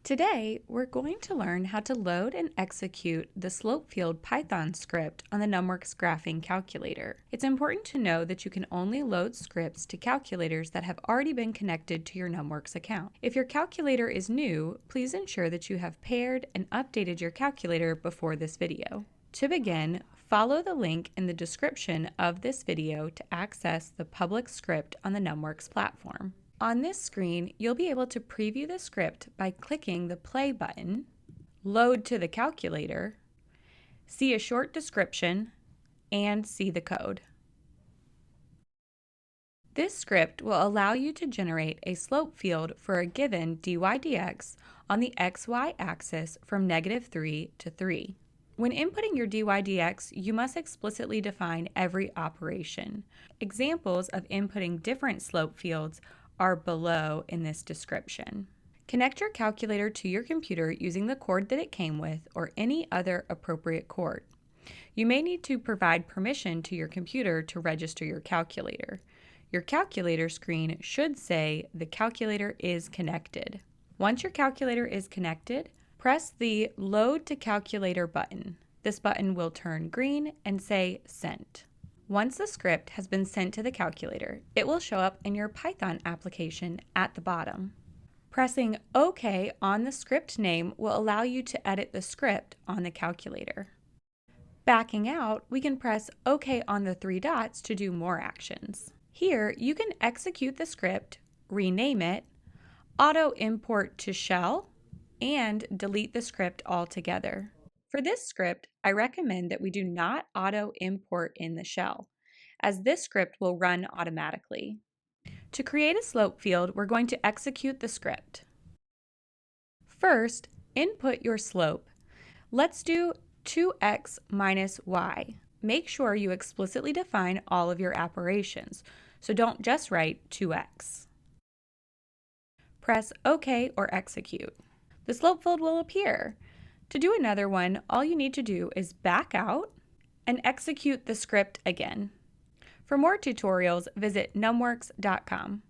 Today, we're going to learn how to load and execute the slope field Python script on the NumWorks graphing calculator. It's important to know that you can only load scripts to calculators that have already been connected to your NumWorks account. If your calculator is new, please ensure that you have paired and updated your calculator before this video. To begin, follow the link in the description of this video to access the public script on the NumWorks platform. On this screen, you'll be able to preview the script by clicking the play button, load to the calculator, see a short description, and see the code. This script will allow you to generate a slope field for a given dy dx on the xy axis from -3 to 3. When inputting your dy dx, you must explicitly define every operation. Examples of inputting different slope fields are below in this description. Connect your calculator to your computer using the cord that it came with or any other appropriate cord. You may need to provide permission to your computer to register your calculator. Your calculator screen should say the calculator is connected. Once your calculator is connected, press the Load to Calculator button. This button will turn green and say Sent. Once the script has been sent to the calculator, it will show up in your Python application at the bottom. Pressing OK on the script name will allow you to edit the script on the calculator. Backing out, we can press OK on the 3 dots to do more actions. Here, you can execute the script, rename it, auto import to shell, and delete the script altogether. For this script, I recommend that we do not auto import in the shell, as this script will run automatically. To create a slope field, we're going to execute the script. First, input your slope. Let's do 2x minus y. Make sure you explicitly define all of your operations, so don't just write 2x. Press OK or execute. The slope field will appear. To do another one, all you need to do is back out and execute the script again. For more tutorials, visit numworks.com.